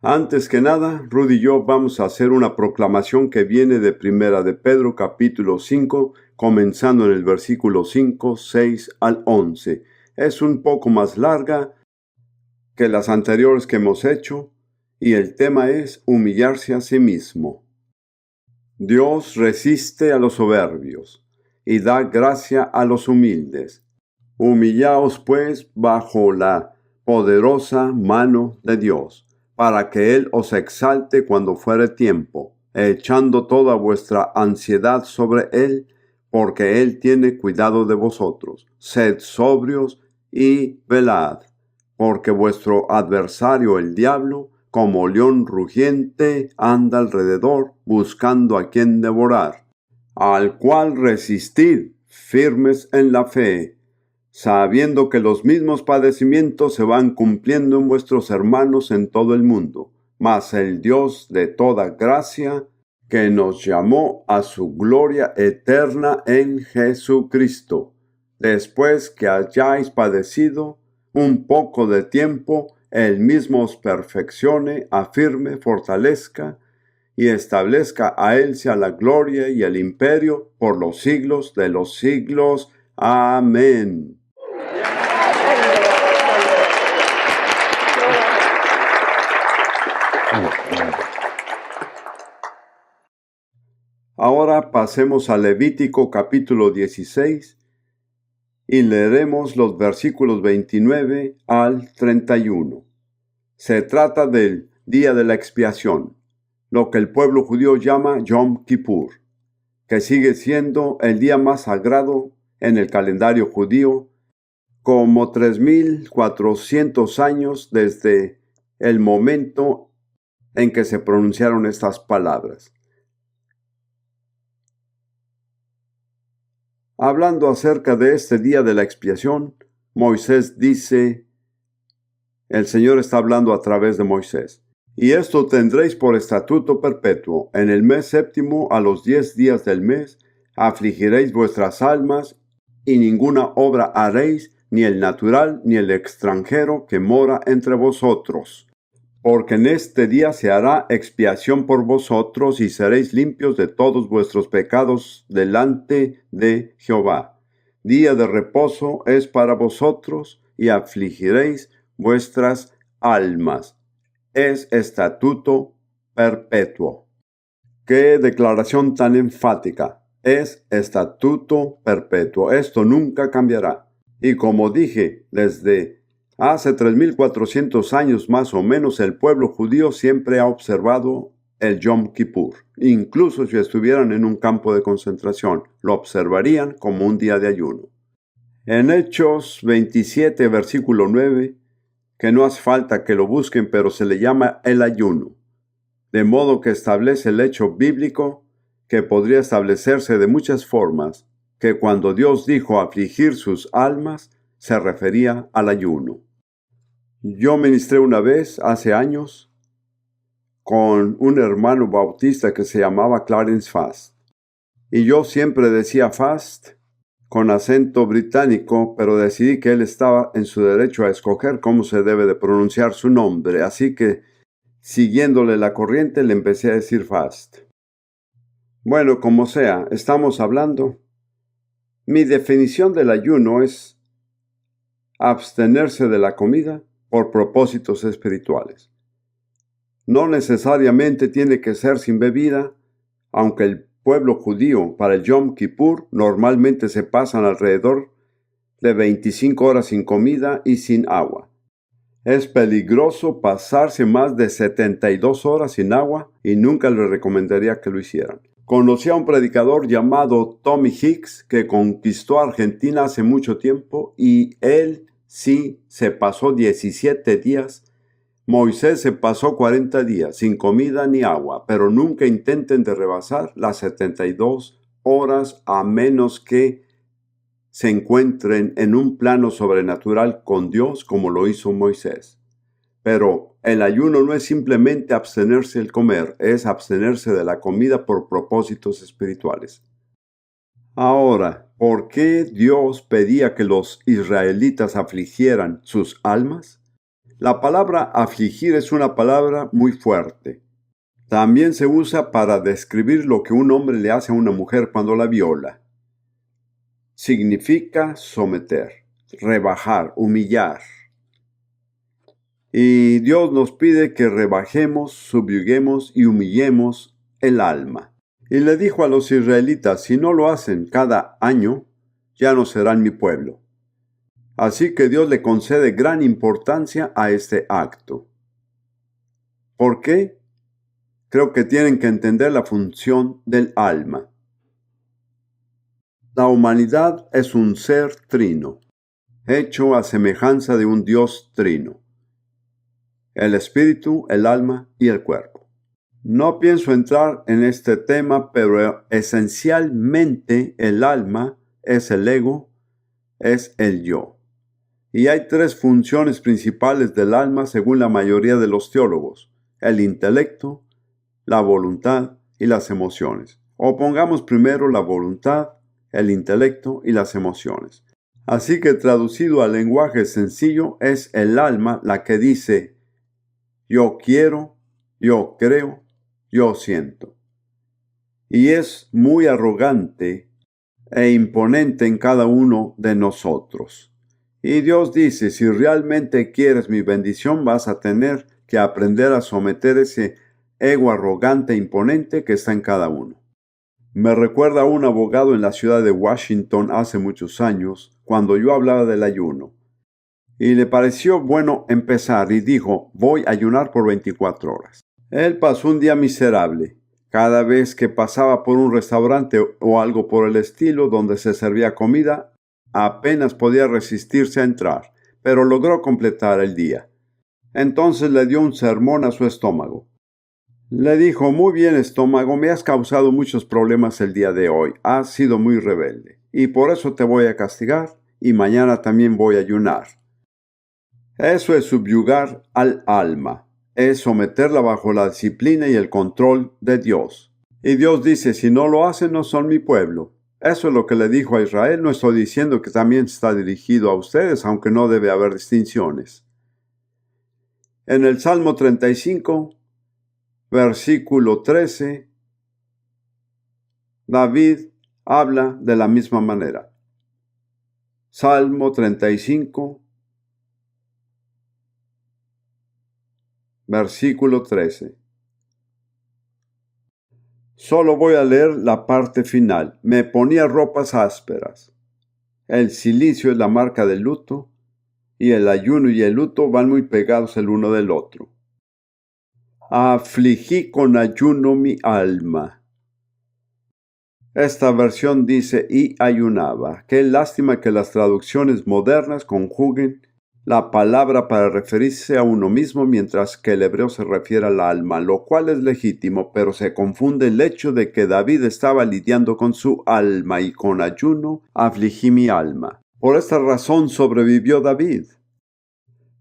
Antes que nada, Rudy y yo vamos a hacer una proclamación que viene de Primera de Pedro, capítulo 5, comenzando en el versículo 5, 6 al 11. Es un poco más larga que las anteriores que hemos hecho, y el tema es humillarse a sí mismo. Dios resiste a los soberbios, y da gracia a los humildes. Humillaos pues bajo la poderosa mano de Dios, para que Él os exalte cuando fuere tiempo, echando toda vuestra ansiedad sobre Él, porque Él tiene cuidado de vosotros. Sed sobrios y velad, porque vuestro adversario el diablo, como león rugiente, anda alrededor, buscando a quien devorar, al cual resistid, firmes en la fe, sabiendo que los mismos padecimientos se van cumpliendo en vuestros hermanos en todo el mundo. Mas el Dios de toda gracia, que nos llamó a su gloria eterna en Jesucristo, después que hayáis padecido un poco de tiempo, Él mismo os perfeccione, afirme, fortalezca y establezca. A Él sea la gloria y el imperio por los siglos de los siglos. Amén. Ahora pasemos a Levítico capítulo 16 y leeremos los versículos 29 al 31. Se trata del día de la expiación, lo que el pueblo judío llama Yom Kippur, que sigue siendo el día más sagrado en el calendario judío, como 3,400 años desde el momento en que se pronunciaron estas palabras. Hablando acerca de este día de la expiación, Moisés dice, el Señor está hablando a través de Moisés: y esto tendréis por estatuto perpetuo: en el mes séptimo, a los 10 días del mes, afligiréis vuestras almas, y ninguna obra haréis, ni el natural, ni el extranjero que mora entre vosotros. Porque en este día se hará expiación por vosotros, y seréis limpios de todos vuestros pecados delante de Jehová. Día de reposo es para vosotros, y afligiréis vuestras almas. Es estatuto perpetuo. ¡Qué declaración tan enfática! Es estatuto perpetuo. Esto nunca cambiará. Y como dije, desde hace 3,400 años más o menos, el pueblo judío siempre ha observado el Yom Kippur. Incluso si estuvieran en un campo de concentración, lo observarían como un día de ayuno. En Hechos 27, versículo 9, que no hace falta que lo busquen, pero se le llama el ayuno. De modo que establece el hecho bíblico, que podría establecerse de muchas formas, que cuando Dios dijo afligir sus almas, se refería al ayuno. Yo ministré una vez, hace años, con un hermano bautista que se llamaba Clarence Fast. Y yo siempre decía Fast con acento británico, pero decidí que él estaba en su derecho a escoger cómo se debe de pronunciar su nombre. Así que, siguiéndole la corriente, le empecé a decir Fast. Bueno, como sea, estamos hablando. Mi definición del ayuno es abstenerse de la comida por propósitos espirituales. No necesariamente tiene que ser sin bebida, aunque el pueblo judío para el Yom Kippur normalmente se pasan alrededor de 25 horas sin comida y sin agua. Es peligroso pasarse más de 72 horas sin agua y nunca les recomendaría que lo hicieran. Conocí a un predicador llamado Tommy Hicks que conquistó Argentina hace mucho tiempo, y él sí se pasó 17 días. Moisés se pasó 40 días sin comida ni agua, pero nunca intenten de rebasar las 72 horas a menos que se encuentren en un plano sobrenatural con Dios como lo hizo Moisés. Pero el ayuno no es simplemente abstenerse del comer, es abstenerse de la comida por propósitos espirituales. Ahora, ¿por qué Dios pedía que los israelitas afligieran sus almas? La palabra afligir es una palabra muy fuerte. También se usa para describir lo que un hombre le hace a una mujer cuando la viola. Significa someter, rebajar, humillar. Y Dios nos pide que rebajemos, subyuguemos y humillemos el alma. Y le dijo a los israelitas, si no lo hacen cada año, ya no serán mi pueblo. Así que Dios le concede gran importancia a este acto. ¿Por qué? Creo que tienen que entender la función del alma. La humanidad es un ser trino, hecho a semejanza de un Dios trino. El espíritu, el alma y el cuerpo. No pienso entrar en este tema, pero esencialmente el alma es el ego, es el yo. Y hay tres funciones principales del alma según la mayoría de los teólogos: el intelecto, la voluntad y las emociones. O pongamos primero la voluntad, el intelecto y las emociones. Así que traducido al lenguaje sencillo, es el alma la que dice: yo quiero, yo creo, yo siento. Y es muy arrogante e imponente en cada uno de nosotros. Y Dios dice, si realmente quieres mi bendición, vas a tener que aprender a someter ese ego arrogante e imponente que está en cada uno. Me recuerda a un abogado en la ciudad de Washington hace muchos años, cuando yo hablaba del ayuno. Y le pareció bueno empezar y dijo, voy a ayunar por 24 horas. Él pasó un día miserable. Cada vez que pasaba por un restaurante o algo por el estilo donde se servía comida, apenas podía resistirse a entrar, pero logró completar el día. Entonces le dio un sermón a su estómago. Le dijo, muy bien estómago, me has causado muchos problemas el día de hoy, has sido muy rebelde, y por eso te voy a castigar, y mañana también voy a ayunar. Eso es subyugar al alma, es someterla bajo la disciplina y el control de Dios. Y Dios dice, si no lo hacen, no son mi pueblo. Eso es lo que le dijo a Israel. No estoy diciendo que también está dirigido a ustedes, aunque no debe haber distinciones. En el Salmo 35, versículo 13, David habla de la misma manera. Salmo 35, versículo 13. Solo voy a leer la parte final. Me ponía ropas ásperas. El cilicio es la marca del luto, y el ayuno y el luto van muy pegados el uno del otro. Afligí con ayuno mi alma. Esta versión dice y ayunaba. Qué lástima que las traducciones modernas conjuguen la palabra para referirse a uno mismo, mientras que el hebreo se refiere al alma, lo cual es legítimo, pero se confunde el hecho de que David estaba lidiando con su alma y con ayuno afligí mi alma. Por esta razón sobrevivió David.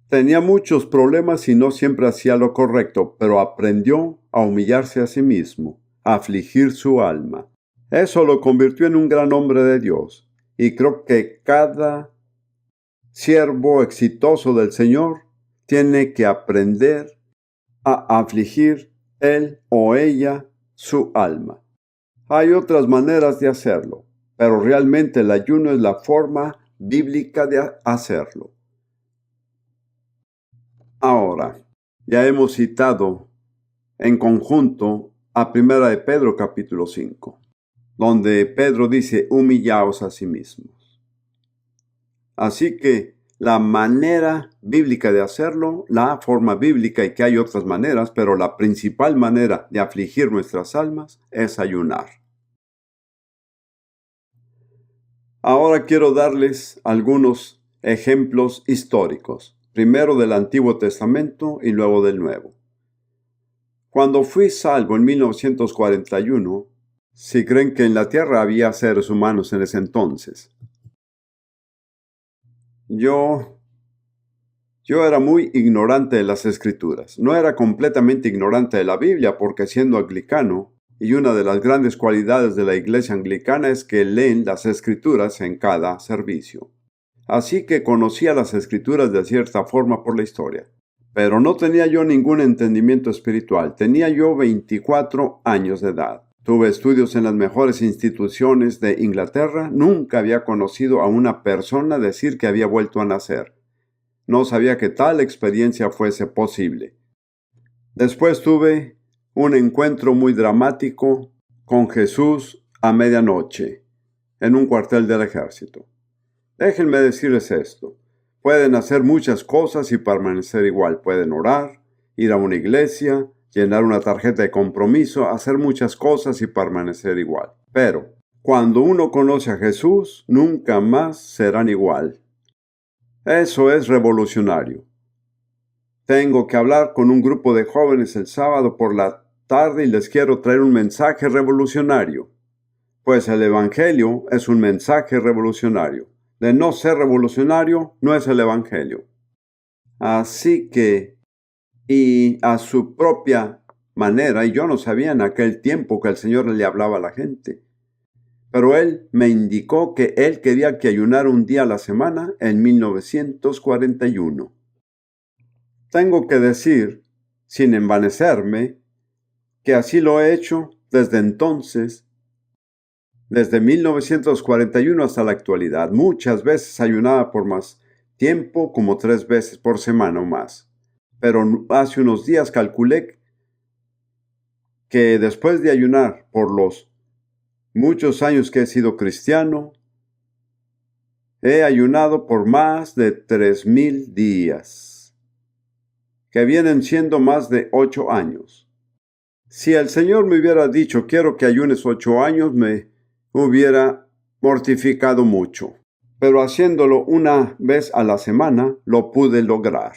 Tenía muchos problemas y no siempre hacía lo correcto, pero aprendió a humillarse a sí mismo, a afligir su alma. Eso lo convirtió en un gran hombre de Dios, y creo que cada siervo exitoso del Señor tiene que aprender a afligir él o ella su alma. Hay otras maneras de hacerlo, pero realmente el ayuno es la forma bíblica de hacerlo. Ahora, ya hemos citado en conjunto a 1 de Pedro capítulo 5, donde Pedro dice, humillaos a sí mismos. Así que la manera bíblica de hacerlo, la forma bíblica, y que hay otras maneras, pero la principal manera de afligir nuestras almas es ayunar. Ahora quiero darles algunos ejemplos históricos, primero del Antiguo Testamento y luego del Nuevo. Cuando fui salvo en 1941, si creen que en la tierra había seres humanos en ese entonces, Yo era muy ignorante de las Escrituras. No era completamente ignorante de la Biblia, porque siendo anglicano, y una de las grandes cualidades de la iglesia anglicana es que leen las Escrituras en cada servicio. Así que conocía las Escrituras de cierta forma por la historia. Pero no tenía yo ningún entendimiento espiritual. Tenía yo 24 años de edad. Tuve estudios en las mejores instituciones de Inglaterra. Nunca había conocido a una persona decir que había vuelto a nacer. No sabía que tal experiencia fuese posible. Después tuve un encuentro muy dramático con Jesús a medianoche en un cuartel del ejército. Déjenme decirles esto. Pueden hacer muchas cosas y permanecer igual. Pueden orar, ir a una iglesia, llenar una tarjeta de compromiso, hacer muchas cosas y permanecer igual. Pero cuando uno conoce a Jesús, nunca más serán igual. Eso es revolucionario. Tengo que hablar con un grupo de jóvenes el sábado por la tarde y les quiero traer un mensaje revolucionario. Pues el Evangelio es un mensaje revolucionario. De no ser revolucionario, no es el Evangelio. Así que, y a su propia manera, y yo no sabía en aquel tiempo que el Señor le hablaba a la gente, pero Él me indicó que Él quería que ayunara un día a la semana en 1941. Tengo que decir, sin envanecerme, que así lo he hecho desde entonces, desde 1941 hasta la actualidad. Muchas veces ayunaba por más tiempo, como 3 veces por semana o más. Pero hace unos días calculé que después de ayunar por los muchos años que he sido cristiano, he ayunado por más de 3,000 días, que vienen siendo más de 8 años. Si el Señor me hubiera dicho, quiero que ayunes 8 años, me hubiera mortificado mucho. Pero haciéndolo una vez a la semana, lo pude lograr.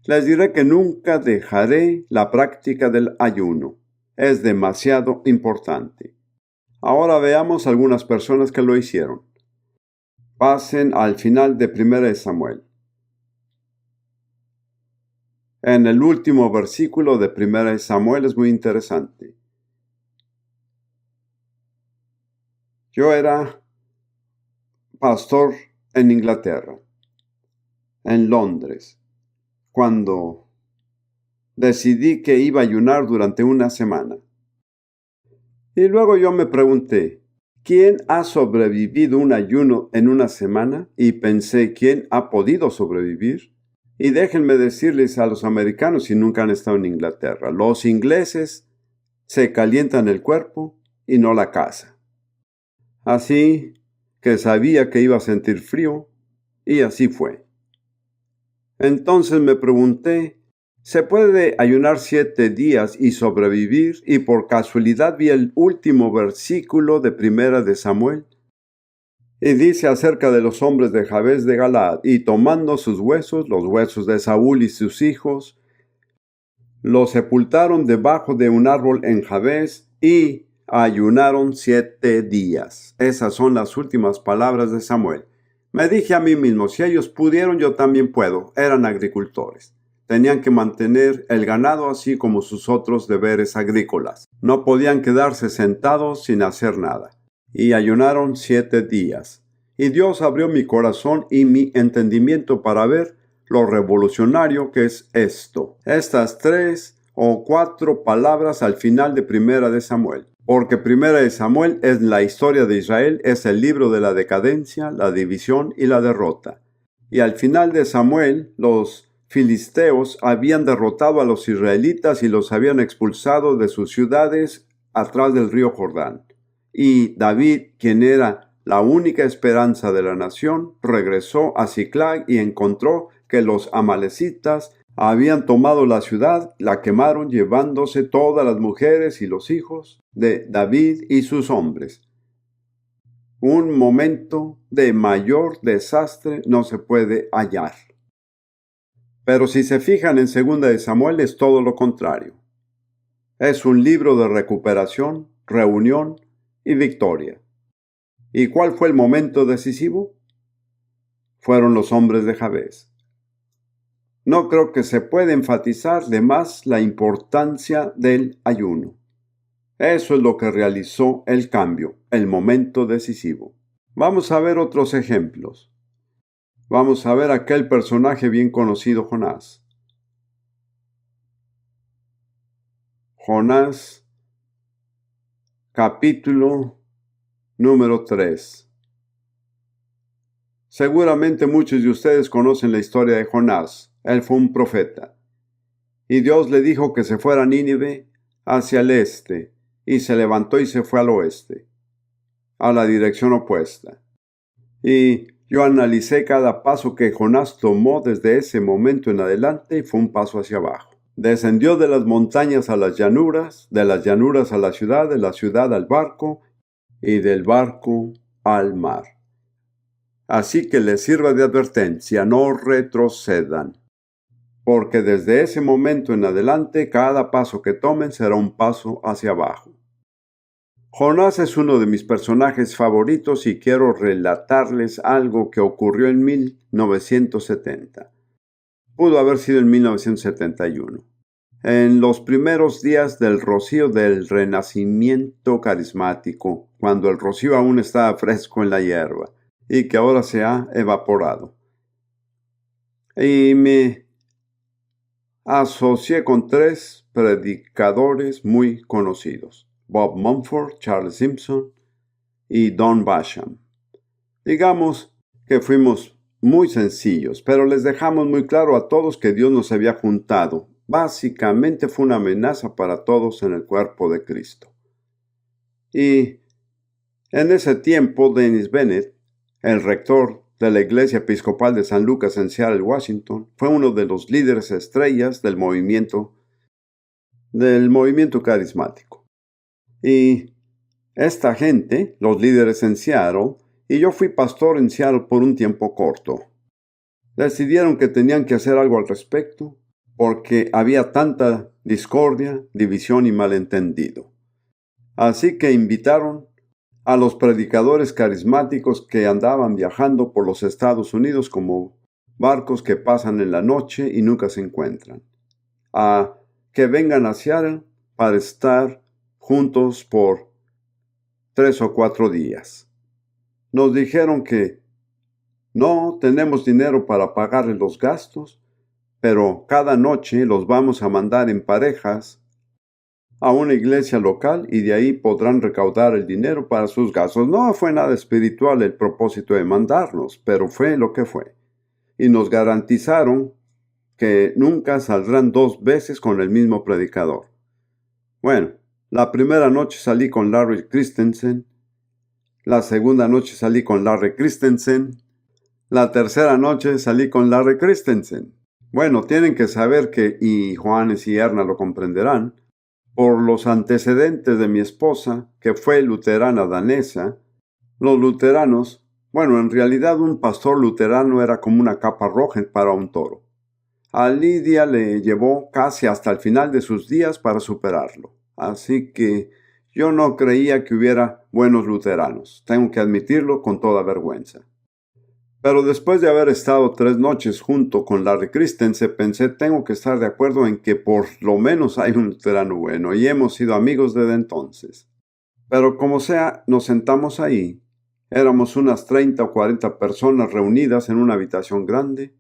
Les diré que nunca dejaré la práctica del ayuno. Es demasiado importante. Ahora veamos algunas personas que lo hicieron. Pasen al final de 1 Samuel. En el último versículo de 1 Samuel es muy interesante. Yo era pastor en Inglaterra, en Londres, cuando decidí que iba a ayunar durante una semana. Y luego yo me pregunté, ¿quién ha sobrevivido un ayuno en una semana? Y pensé, ¿quién ha podido sobrevivir? Y déjenme decirles a los americanos, si nunca han estado en Inglaterra, los ingleses se calientan el cuerpo y no la casa. Así que sabía que iba a sentir frío, y así fue. Entonces me pregunté, ¿se puede ayunar 7 días y sobrevivir? Y por casualidad vi el último versículo de 1 Samuel. Y dice acerca de los hombres de Jabes de Galaad, y tomando sus huesos, los huesos de Saúl y sus hijos, los sepultaron debajo de un árbol en Jabes y ayunaron 7 días. Esas son las últimas palabras de Samuel. Me dije a mí mismo, si ellos pudieron, yo también puedo. Eran agricultores. Tenían que mantener el ganado así como sus otros deberes agrícolas. No podían quedarse sentados sin hacer nada. Y ayunaron 7 días. Y Dios abrió mi corazón y mi entendimiento para ver lo revolucionario que es esto. Estas 3 o 4 palabras al final de 1 Samuel. Porque 1 Samuel es la historia de Israel, es el libro de la decadencia, la división y la derrota. Y al final de Samuel, los filisteos habían derrotado a los israelitas y los habían expulsado de sus ciudades atrás del río Jordán. Y David, quien era la única esperanza de la nación, regresó a Siclag y encontró que los amalecitas habían tomado la ciudad, la quemaron llevándose todas las mujeres y los hijos de David y sus hombres. Un momento de mayor desastre no se puede hallar. Pero si se fijan en 2 Samuel es todo lo contrario. Es un libro de recuperación, reunión y victoria. ¿Y cuál fue el momento decisivo? Fueron los hombres de Jabes. No creo que se pueda enfatizar de más la importancia del ayuno. Eso es lo que realizó el cambio, el momento decisivo. Vamos a ver otros ejemplos. Vamos a ver aquel personaje bien conocido, Jonás. Jonás, capítulo número 3. Seguramente muchos de ustedes conocen la historia de Jonás. Él fue un profeta. Y Dios le dijo que se fuera a Nínive hacia el este, y se levantó y se fue al oeste, a la dirección opuesta. Y yo analicé cada paso que Jonás tomó desde ese momento en adelante y fue un paso hacia abajo. Descendió de las montañas a las llanuras, de las llanuras a la ciudad, de la ciudad al barco y del barco al mar. Así que les sirva de advertencia, no retrocedan, porque desde ese momento en adelante cada paso que tomen será un paso hacia abajo. Jonás es uno de mis personajes favoritos y quiero relatarles algo que ocurrió en 1970. Pudo haber sido en 1971. En los primeros días del rocío del renacimiento carismático, cuando el rocío aún estaba fresco en la hierba y que ahora se ha evaporado. Y me asocié con 3 predicadores muy conocidos: Bob Mumford, Charles Simpson y Don Basham. Digamos que fuimos muy sencillos, pero les dejamos muy claro a todos que Dios nos había juntado. Básicamente fue una amenaza para todos en el cuerpo de Cristo. Y en ese tiempo, Dennis Bennett, el rector de la Iglesia Episcopal de San Lucas en Seattle, Washington, fue uno de los líderes estrellas del movimiento carismático. Y esta gente, los líderes en Seattle, y yo fui pastor en Seattle por un tiempo corto, decidieron que tenían que hacer algo al respecto porque había tanta discordia, división y malentendido. Así que invitaron a los predicadores carismáticos que andaban viajando por los Estados Unidos como barcos que pasan en la noche y nunca se encuentran, a que vengan a Seattle para estar juntos por 3 o 4 días. Nos dijeron que no tenemos dinero para pagarles los gastos, pero cada noche los vamos a mandar en parejas a una iglesia local y de ahí podrán recaudar el dinero para sus gastos. No fue nada espiritual el propósito de mandarnos, pero fue lo que fue. Y nos garantizaron que nunca saldrán 2 veces con el mismo predicador. Bueno, la primera noche salí con Larry Christensen, la segunda noche salí con Larry Christensen, la tercera noche salí con Larry Christensen. Bueno, tienen que saber que, y Juanes y Erna lo comprenderán, por los antecedentes de mi esposa, que fue luterana danesa, los luteranos, bueno, en realidad un pastor luterano era como una capa roja para un toro. A Lidia le llevó casi hasta el final de sus días para superarlo. Así que yo no creía que hubiera buenos luteranos. Tengo que admitirlo con toda vergüenza. Pero después de haber estado 3 noches junto con Larry Christensen, pensé, tengo que estar de acuerdo en que por lo menos hay un luterano bueno, y hemos sido amigos desde entonces. Pero como sea, nos sentamos ahí. Éramos unas 30 o 40 personas reunidas en una habitación grande,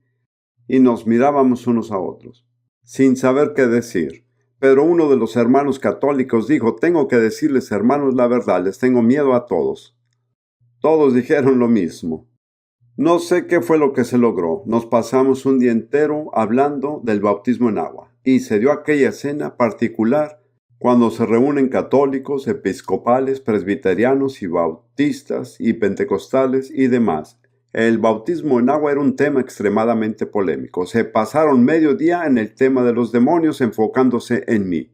y nos mirábamos unos a otros, sin saber qué decir. Pero uno de los hermanos católicos dijo, tengo que decirles, hermanos, la verdad, les tengo miedo a todos. Todos dijeron lo mismo. No sé qué fue lo que se logró. Nos pasamos un día entero hablando del bautismo en agua, y se dio aquella escena particular cuando se reúnen católicos, episcopales, presbiterianos y bautistas y pentecostales y demás. El bautismo en agua era un tema extremadamente polémico. Se pasaron medio día en el tema de los demonios enfocándose en mí.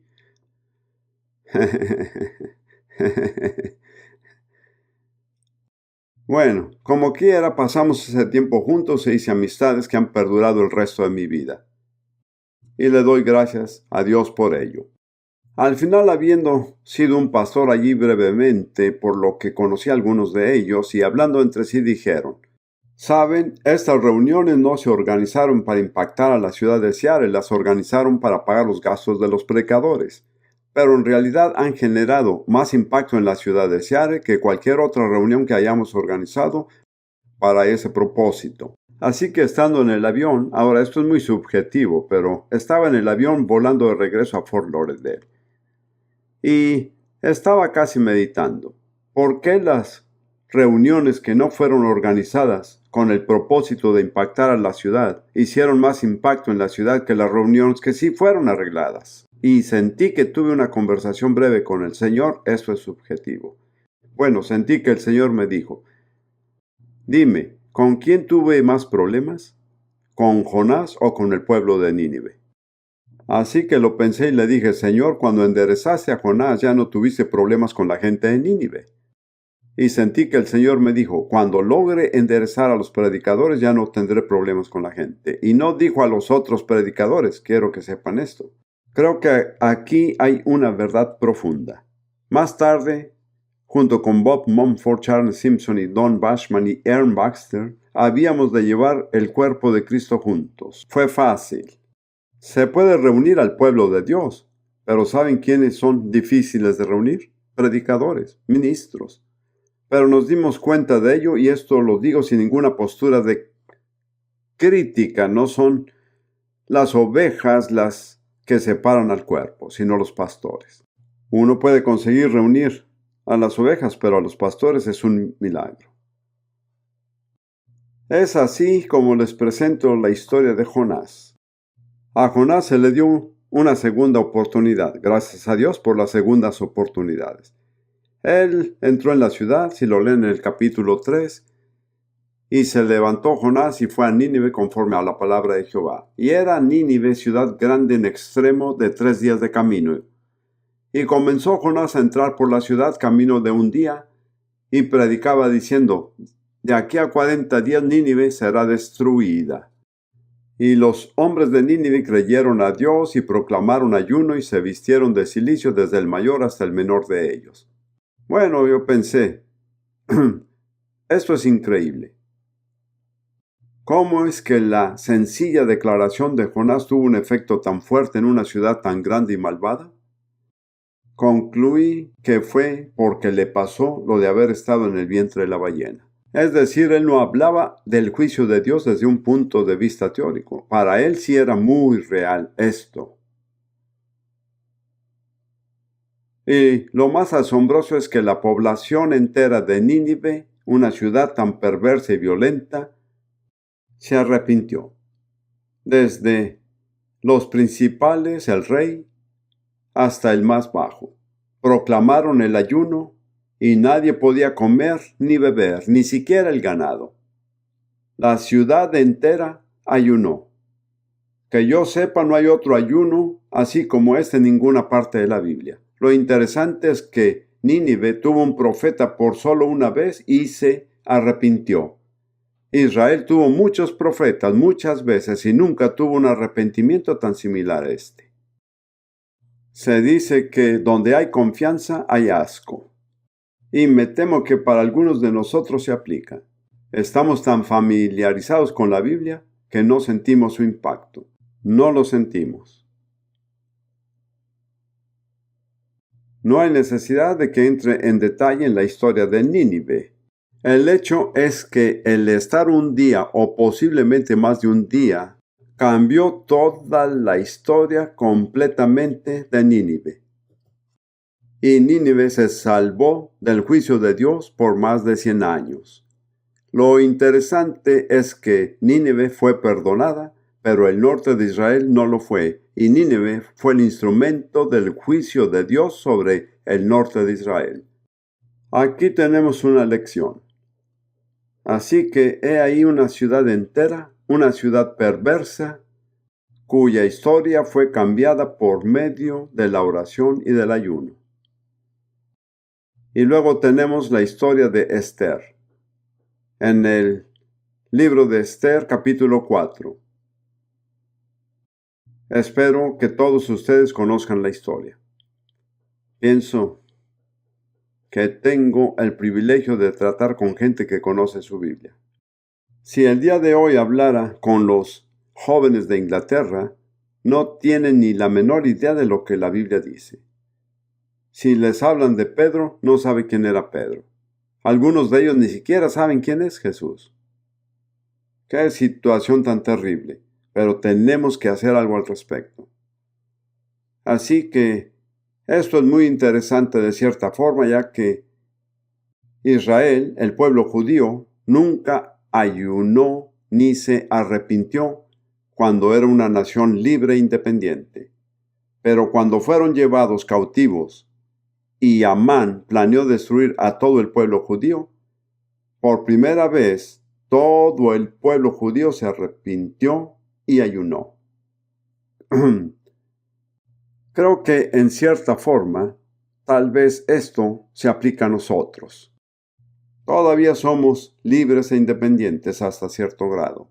Bueno, como quiera, pasamos ese tiempo juntos e hice amistades que han perdurado el resto de mi vida. Y le doy gracias a Dios por ello. Al final, habiendo sido un pastor allí brevemente, por lo que conocí a algunos de ellos, y hablando entre sí dijeron, ¿saben? Estas reuniones no se organizaron para impactar a la ciudad de Seattle, las organizaron para pagar los gastos de los predicadores. Pero en realidad han generado más impacto en la ciudad de Seattle que cualquier otra reunión que hayamos organizado para ese propósito. Así que estando en el avión, ahora esto es muy subjetivo, pero estaba en el avión volando de regreso a Fort Lauderdale. Y estaba casi meditando, ¿por qué las reuniones que no fueron organizadas con el propósito de impactar a la ciudad hicieron más impacto en la ciudad que las reuniones que sí fueron arregladas? Y sentí que tuve una conversación breve con el Señor, eso es subjetivo. Bueno, sentí que el Señor me dijo, dime, ¿con quién tuve más problemas? ¿Con Jonás o con el pueblo de Nínive? Así que lo pensé y le dije, Señor, cuando enderezaste a Jonás ya no tuviste problemas con la gente de Nínive. Y sentí que el Señor me dijo, cuando logre enderezar a los predicadores ya no tendré problemas con la gente. Y no dijo a los otros predicadores, quiero que sepan esto. Creo que aquí hay una verdad profunda. Más tarde, junto con Bob Mumford, Charles Simpson y Don Bashman y Aaron Baxter, habíamos de llevar el cuerpo de Cristo juntos. Fue fácil. Se puede reunir al pueblo de Dios, pero ¿saben quiénes son difíciles de reunir? Predicadores, ministros. Pero nos dimos cuenta de ello y esto lo digo sin ninguna postura de crítica. No son las ovejas las que separan al cuerpo, sino los pastores. Uno puede conseguir reunir a las ovejas, pero a los pastores es un milagro. Es así como les presento la historia de Jonás. A Jonás se le dio una segunda oportunidad. Gracias a Dios por las segundas oportunidades. Él entró en la ciudad, si lo leen en el capítulo 3, y se levantó Jonás y fue a Nínive conforme a la palabra de Jehová. Y era Nínive ciudad grande en extremo de 3 días de camino. Y comenzó Jonás a entrar por la ciudad camino de un día, y predicaba diciendo, de aquí a 40 días Nínive será destruida. Y los hombres de Nínive creyeron a Dios y proclamaron ayuno y se vistieron de cilicio desde el mayor hasta el menor de ellos. Bueno, yo pensé, esto es increíble. ¿Cómo es que la sencilla declaración de Jonás tuvo un efecto tan fuerte en una ciudad tan grande y malvada? Concluí que fue porque le pasó lo de haber estado en el vientre de la ballena. Es decir, él no hablaba del juicio de Dios desde un punto de vista teórico. Para él sí era muy real esto. Y lo más asombroso es que la población entera de Nínive, una ciudad tan perversa y violenta, se arrepintió. Desde los principales, el rey, hasta el más bajo. Proclamaron el ayuno y nadie podía comer ni beber, ni siquiera el ganado. La ciudad entera ayunó. Que yo sepa, no hay otro ayuno así como este en ninguna parte de la Biblia. Lo interesante es que Nínive tuvo un profeta por solo una vez y se arrepintió. Israel tuvo muchos profetas muchas veces y nunca tuvo un arrepentimiento tan similar a este. Se dice que donde hay confianza hay asco. Y me temo que para algunos de nosotros se aplica. Estamos tan familiarizados con la Biblia que no sentimos su impacto. No lo sentimos. No hay necesidad de que entre en detalle en la historia de Nínive. El hecho es que el estar un día o posiblemente más de un día cambió toda la historia completamente de Nínive. Y Nínive se salvó del juicio de Dios por más de 100 años. Lo interesante es que Nínive fue perdonada, pero el norte de Israel no lo fue, y Nínive fue el instrumento del juicio de Dios sobre el norte de Israel. Aquí tenemos una lección. Así que he ahí una ciudad entera, una ciudad perversa, cuya historia fue cambiada por medio de la oración y del ayuno. Y luego tenemos la historia de Esther. En el libro de Esther, capítulo 4. Espero que todos ustedes conozcan la historia. Pienso que tengo el privilegio de tratar con gente que conoce su Biblia. Si el día de hoy hablara con los jóvenes de Inglaterra, no tienen ni la menor idea de lo que la Biblia dice. Si les hablan de Pedro, no saben quién era Pedro. Algunos de ellos ni siquiera saben quién es Jesús. Qué situación tan terrible, pero tenemos que hacer algo al respecto. Así que Esto es muy interesante de cierta forma, ya que Israel, el pueblo judío, nunca ayunó ni se arrepintió cuando era una nación libre e independiente. Pero cuando fueron llevados cautivos y Amán planeó destruir a todo el pueblo judío, por primera vez todo el pueblo judío se arrepintió y ayunó. Creo que en cierta forma, tal vez esto se aplica a nosotros. Todavía somos libres e independientes hasta cierto grado.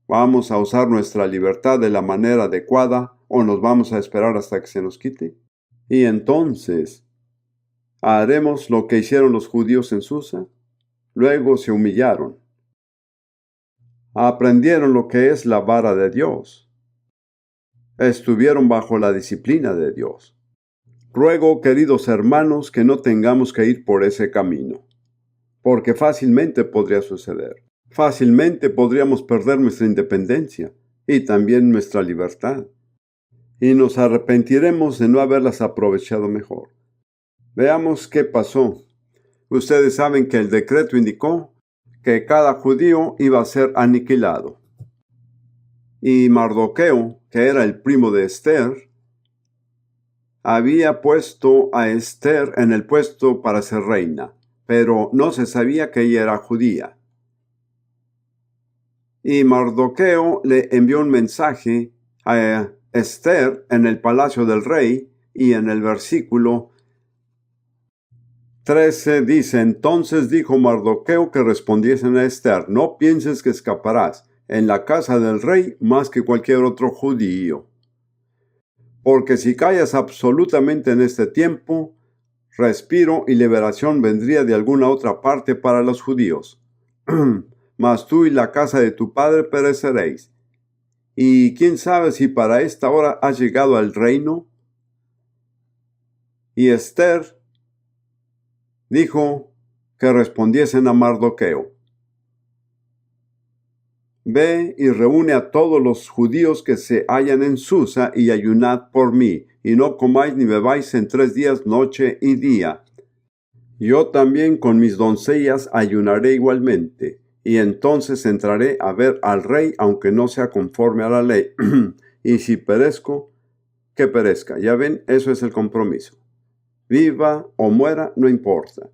¿Vamos a usar nuestra libertad de la manera adecuada o nos vamos a esperar hasta que se nos quite? Y entonces, ¿haremos lo que hicieron los judíos en Susa? Luego se humillaron. Aprendieron lo que es la vara de Dios. Estuvieron bajo la disciplina de Dios. Ruego, queridos hermanos, que no tengamos que ir por ese camino, porque fácilmente podría suceder. Fácilmente podríamos perder nuestra independencia y también nuestra libertad, y nos arrepentiremos de no haberlas aprovechado mejor. Veamos qué pasó. Ustedes saben que el decreto indicó que cada judío iba a ser aniquilado. Y Mardoqueo, que era el primo de Esther, había puesto a Esther en el puesto para ser reina, pero no se sabía que ella era judía. Y Mardoqueo le envió un mensaje a Esther en el palacio del rey, y en el versículo 13 dice: entonces dijo Mardoqueo que respondiesen a Esther: no pienses que escaparás en la casa del rey más que cualquier otro judío. Porque si callas absolutamente en este tiempo, respiro y liberación vendría de alguna otra parte para los judíos. Mas tú y la casa de tu padre pereceréis. Y quién sabe si para esta hora has llegado al reino. Y Esther dijo que respondiesen a Mardoqueo: ve y reúne a todos los judíos que se hallan en Susa y ayunad por mí, y no comáis ni bebáis en 3 días, noche y día. Yo también con mis doncellas ayunaré igualmente, y entonces entraré a ver al rey, aunque no sea conforme a la ley. Y si perezco, que perezca. Ya ven, eso es el compromiso. Viva o muera, no importa.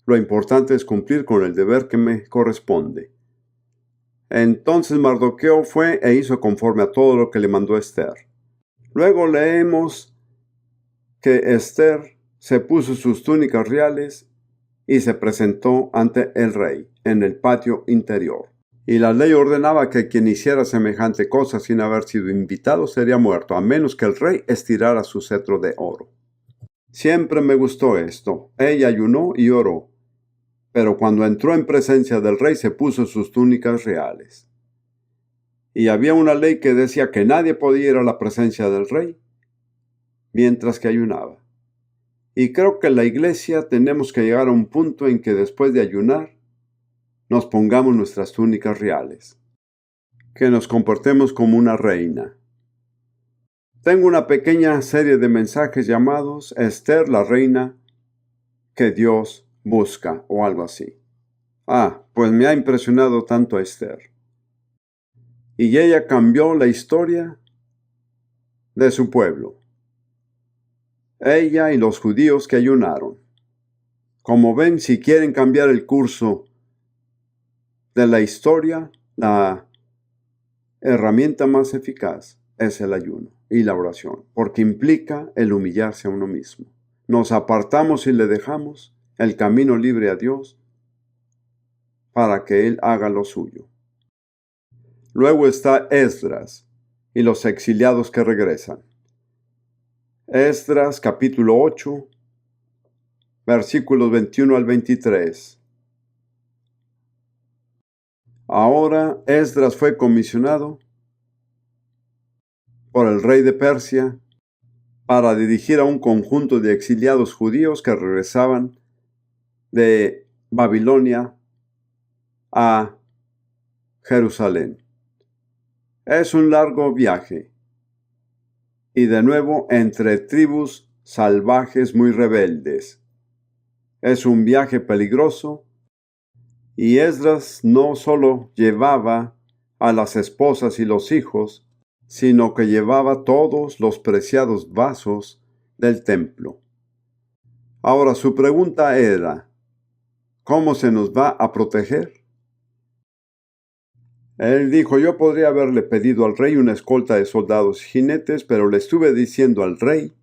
Lo importante es cumplir con el deber que me corresponde. Entonces Mardoqueo fue e hizo conforme a todo lo que le mandó Esther. Luego leemos que Esther se puso sus túnicas reales y se presentó ante el rey en el patio interior. Y la ley ordenaba que quien hiciera semejante cosa sin haber sido invitado sería muerto, a menos que el rey estirara su cetro de oro. Siempre me gustó esto. Ella ayunó y oró, pero cuando entró en presencia del rey se puso sus túnicas reales. Y había una ley que decía que nadie podía ir a la presencia del rey mientras que ayunaba. Y creo que en la iglesia tenemos que llegar a un punto en que después de ayunar nos pongamos nuestras túnicas reales, que nos comportemos como una reina. Tengo una pequeña serie de mensajes llamados Esther, la reina que Dios busca, o algo así. Pues me ha impresionado tanto Esther. Y ella cambió la historia de su pueblo. Ella y los judíos que ayunaron. Como ven, si quieren cambiar el curso de la historia, la herramienta más eficaz es el ayuno y la oración, porque implica el humillarse a uno mismo. Nos apartamos y le dejamos el camino libre a Dios para que Él haga lo suyo. Luego está Esdras y los exiliados que regresan. Esdras capítulo 8, versículos 21 al 23. Ahora Esdras fue comisionado por el rey de Persia para dirigir a un conjunto de exiliados judíos que regresaban de Babilonia a Jerusalén. Es un largo viaje y de nuevo entre tribus salvajes muy rebeldes. Es un viaje peligroso y Esdras no solo llevaba a las esposas y los hijos, sino que llevaba todos los preciados vasos del templo. Ahora su pregunta era, ¿cómo se nos va a proteger? Él dijo, yo podría haberle pedido al rey una escolta de soldados y jinetes, pero le estuve diciendo al rey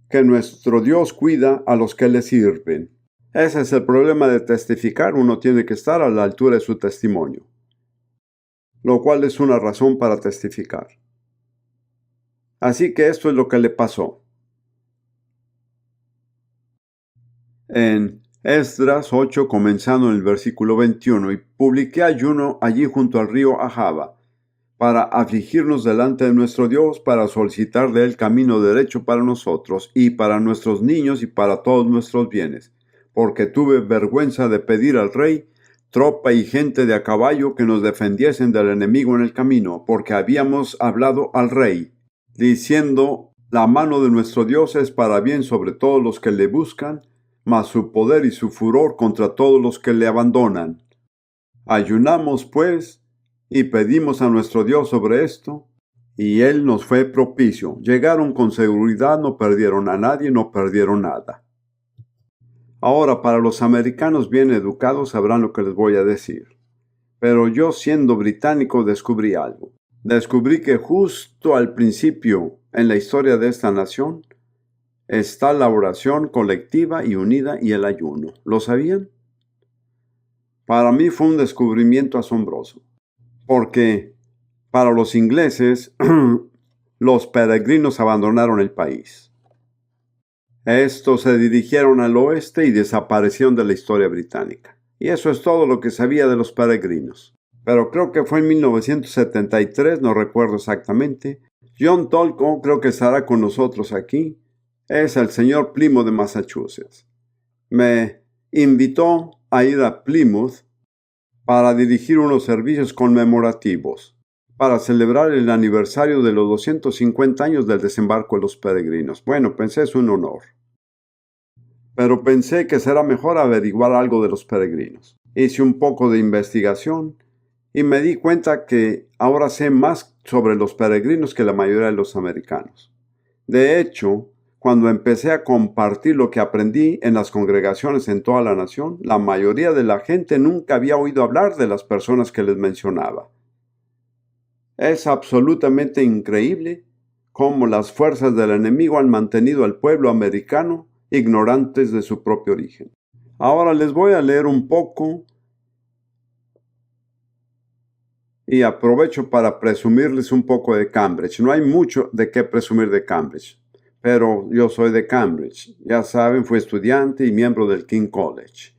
que nuestro Dios cuida a los que le sirven. Ese es el problema de testificar, uno tiene que estar a la altura de su testimonio, lo cual es una razón para testificar. Así que esto es lo que le pasó. En Esdras 8, comenzando en el versículo 21, y publiqué ayuno allí junto al río Ahava, para afligirnos delante de nuestro Dios, para solicitar de él camino derecho para nosotros, y para nuestros niños y para todos nuestros bienes, porque tuve vergüenza de pedir al rey tropa y gente de a caballo que nos defendiesen del enemigo en el camino, porque habíamos hablado al rey, diciendo, la mano de nuestro Dios es para bien sobre todos los que le buscan, mas su poder y su furor contra todos los que le abandonan. Ayunamos, pues, y pedimos a nuestro Dios sobre esto, y Él nos fue propicio. Llegaron con seguridad, no perdieron a nadie, no perdieron nada. Ahora, para los americanos bien educados sabrán lo que les voy a decir. Pero yo, siendo británico, descubrí algo. Descubrí que justo al principio en la historia de esta nación está la oración colectiva y unida y el ayuno. ¿Lo sabían? Para mí fue un descubrimiento asombroso, porque para los ingleses los peregrinos abandonaron el país. Estos se dirigieron al oeste y desaparecieron de la historia británica. Y eso es todo lo que sabía de los peregrinos. Pero creo que fue en 1973, no recuerdo exactamente. John Tolko creo que estará con nosotros aquí. Es el señor Plymouth de Massachusetts. Me invitó a ir a Plymouth para dirigir unos servicios conmemorativos, para celebrar el aniversario de los 250 años del desembarco de los peregrinos. Bueno, pensé es un honor. Pero pensé que será mejor averiguar algo de los peregrinos. Hice un poco de investigación y me di cuenta que ahora sé más sobre los peregrinos que la mayoría de los americanos. De hecho, cuando empecé a compartir lo que aprendí en las congregaciones en toda la nación, la mayoría de la gente nunca había oído hablar de las personas que les mencionaba. Es absolutamente increíble cómo las fuerzas del enemigo han mantenido al pueblo americano ignorantes de su propio origen. Ahora les voy a leer un poco y aprovecho para presumirles un poco de Cambridge. No hay mucho de qué presumir de Cambridge, pero yo soy de Cambridge. Ya saben, fui estudiante y miembro del King College.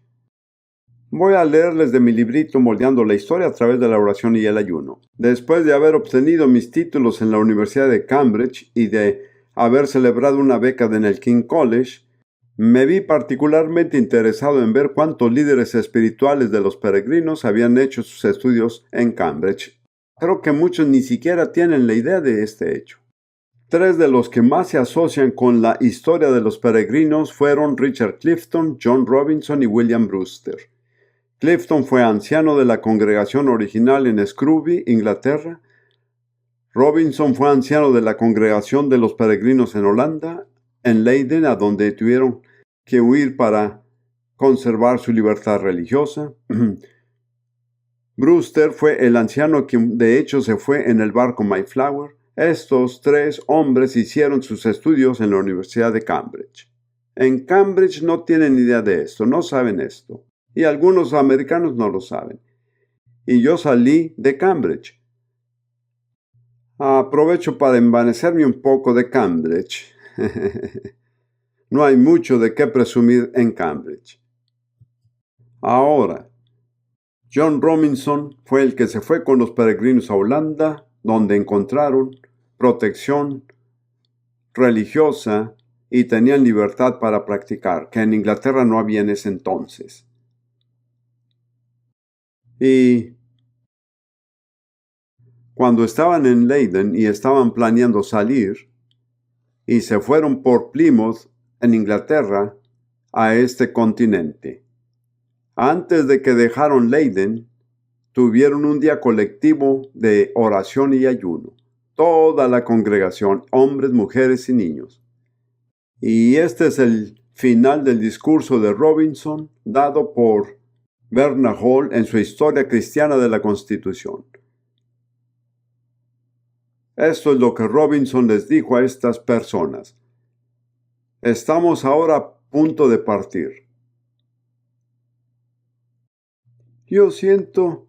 Voy a leerles de mi librito Moldeando la Historia a través de la oración y el ayuno. Después de haber obtenido mis títulos en la Universidad de Cambridge y de haber celebrado una beca en el King College, me vi particularmente interesado en ver cuántos líderes espirituales de los peregrinos habían hecho sus estudios en Cambridge. Creo que muchos ni siquiera tienen la idea de este hecho. 3 de los que más se asocian con la historia de los peregrinos fueron Richard Clifton, John Robinson y William Brewster. Clifton fue anciano de la congregación original en Scrooby, Inglaterra. Robinson fue anciano de la congregación de los peregrinos en Holanda, en Leiden, a donde tuvieron que huir para conservar su libertad religiosa. Brewster fue el anciano que de hecho se fue en el barco Mayflower. Estos 3 hombres hicieron sus estudios en la Universidad de Cambridge. En Cambridge no tienen idea de esto, no saben esto. Y algunos americanos no lo saben. Y yo salí de Cambridge. Aprovecho para envanecerme un poco de Cambridge. No hay mucho de qué presumir en Cambridge. Ahora, John Robinson fue el que se fue con los peregrinos a Holanda, donde encontraron protección religiosa y tenían libertad para practicar, que en Inglaterra no había en ese entonces. Y cuando estaban en Leiden y estaban planeando salir, y se fueron por Plymouth, en Inglaterra, a este continente. Antes de que dejaron Leiden, tuvieron un día colectivo de oración y ayuno. Toda la congregación, hombres, mujeres y niños. Y este es el final del discurso de Robinson, dado por Bernard Hall en su Historia Cristiana de la Constitución. Esto es lo que Robinson les dijo a estas personas. Estamos ahora a punto de partir. Yo siento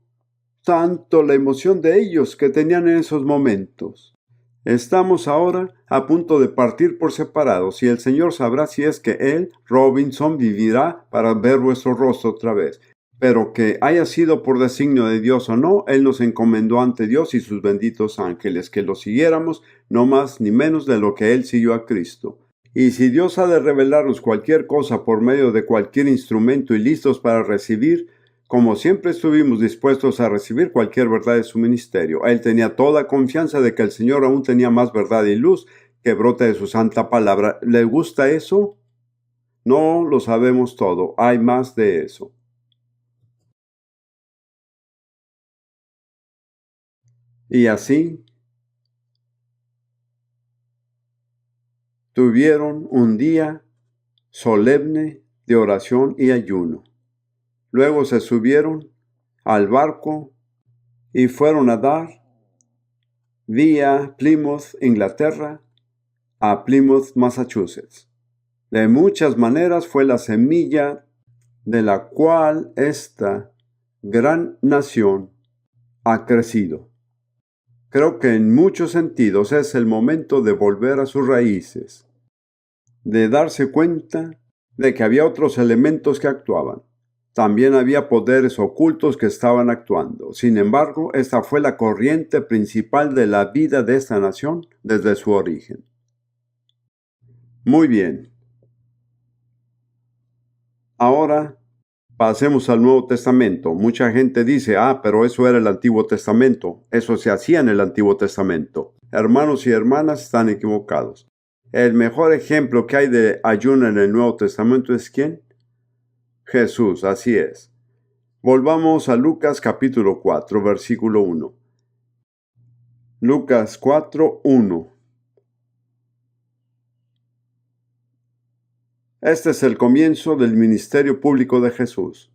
tanto la emoción de ellos que tenían en esos momentos. Estamos ahora a punto de partir por separados y el Señor sabrá si es que Él, Robinson, vivirá para ver vuestro rostro otra vez. Pero que haya sido por designio de Dios o no, Él nos encomendó ante Dios y sus benditos ángeles, que lo siguiéramos no más ni menos de lo que Él siguió a Cristo. Y si Dios ha de revelarnos cualquier cosa por medio de cualquier instrumento y listos para recibir, como siempre estuvimos dispuestos a recibir cualquier verdad de su ministerio. Él tenía toda confianza de que el Señor aún tenía más verdad y luz que brote de su santa palabra. ¿Le gusta eso? No lo sabemos todo. Hay más de eso. Y así tuvieron un día solemne de oración y ayuno. Luego se subieron al barco y fueron a dar vía Plymouth, Inglaterra, a Plymouth, Massachusetts. De muchas maneras fue la semilla de la cual esta gran nación ha crecido. Creo que en muchos sentidos es el momento de volver a sus raíces, de darse cuenta de que había otros elementos que actuaban. También había poderes ocultos que estaban actuando. Sin embargo, esta fue la corriente principal de la vida de esta nación desde su origen. Muy bien. Ahora pasemos al Nuevo Testamento. Mucha gente dice, pero eso era el Antiguo Testamento. Eso se hacía en el Antiguo Testamento. Hermanos y hermanas, están equivocados. El mejor ejemplo que hay de ayuno en el Nuevo Testamento es ¿quién? Jesús, así es. Volvamos a Lucas capítulo 4, versículo 1. Lucas 4, 1. Este es el comienzo del ministerio público de Jesús.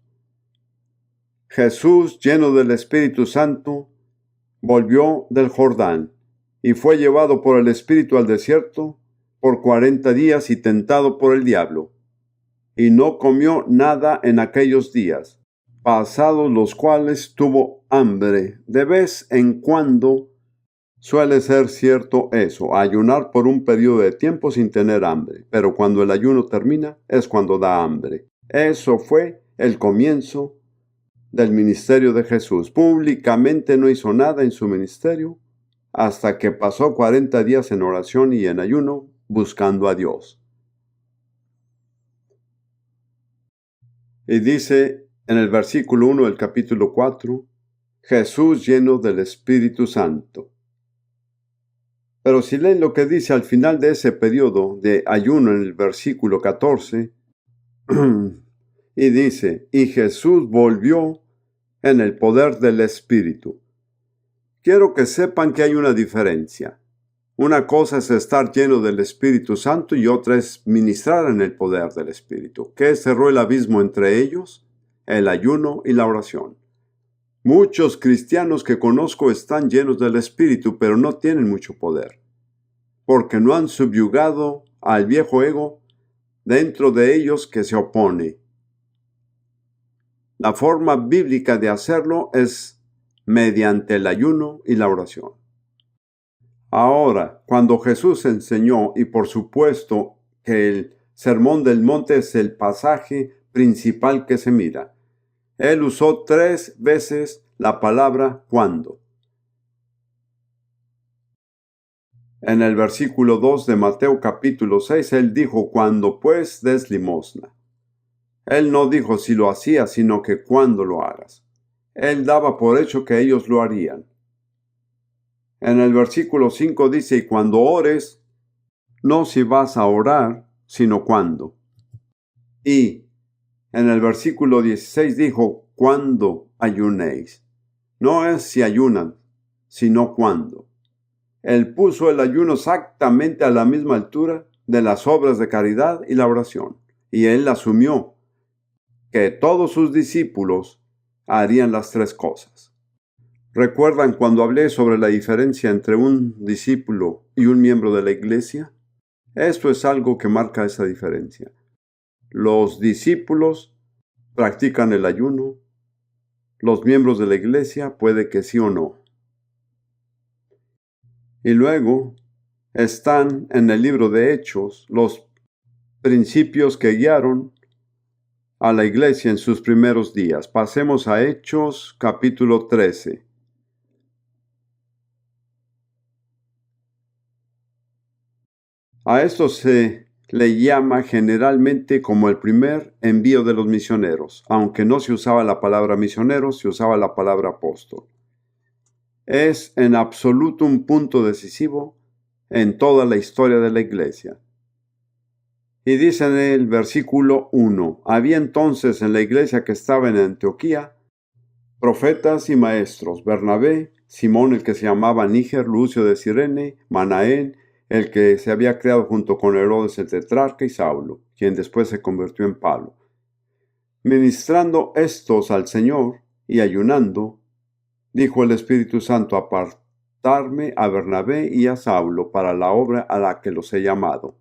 Jesús, lleno del Espíritu Santo, volvió del Jordán y fue llevado por el Espíritu al desierto por 40 días y tentado por el diablo. Y no comió nada en aquellos días, pasados los cuales tuvo hambre. De vez en cuando suele ser cierto eso, ayunar por un periodo de tiempo sin tener hambre, pero cuando el ayuno termina es cuando da hambre. Eso fue el comienzo del ministerio de Jesús. Públicamente no hizo nada en su ministerio hasta que pasó 40 días en oración y en ayuno buscando a Dios. Y dice en el versículo 1 del capítulo 4, Jesús lleno del Espíritu Santo. Pero si leen lo que dice al final de ese periodo de ayuno en el versículo 14, y dice, y Jesús volvió en el poder del Espíritu. Quiero que sepan que hay una diferencia. Una cosa es estar lleno del Espíritu Santo y otra es ministrar en el poder del Espíritu. ¿Qué cerró el abismo entre ellos? El ayuno y la oración. Muchos cristianos que conozco están llenos del Espíritu, pero no tienen mucho poder, porque no han subyugado al viejo ego dentro de ellos que se opone. La forma bíblica de hacerlo es mediante el ayuno y la oración. Ahora, cuando Jesús enseñó, y por supuesto que el Sermón del Monte es el pasaje principal que se mira, Él usó 3 veces la palabra cuando. En el versículo 2 de Mateo capítulo 6, Él dijo, cuando pues des limosna. Él no dijo si lo hacías, sino que cuando lo hagas. Él daba por hecho que ellos lo harían. En el versículo 5 dice, y cuando ores, no si vas a orar, sino cuándo. Y en el versículo 16 dijo, cuando ayunéis. No es si ayunan, sino cuándo. Él puso el ayuno exactamente a la misma altura de las obras de caridad y la oración. Y él asumió que todos sus discípulos harían las tres cosas. ¿Recuerdan cuando hablé sobre la diferencia entre un discípulo y un miembro de la iglesia? Esto es algo que marca esa diferencia. Los discípulos practican el ayuno. Los miembros de la iglesia puede que sí o no. Y luego están en el libro de Hechos los principios que guiaron a la iglesia en sus primeros días. Pasemos a Hechos capítulo 13. A esto se le llama generalmente como el primer envío de los misioneros, aunque no se usaba la palabra misionero, se usaba la palabra apóstol. Es en absoluto un punto decisivo en toda la historia de la iglesia. Y dice en el versículo 1, había entonces en la iglesia que estaba en Antioquía profetas y maestros, Bernabé, Simón el que se llamaba Níger, Lucio de Cirene, Manaén, el que se había creado junto con Herodes el tetrarca, y Saulo, quien después se convirtió en Pablo. Ministrando estos al Señor y ayunando, dijo el Espíritu Santo, apartarme a Bernabé y a Saulo para la obra a la que los he llamado.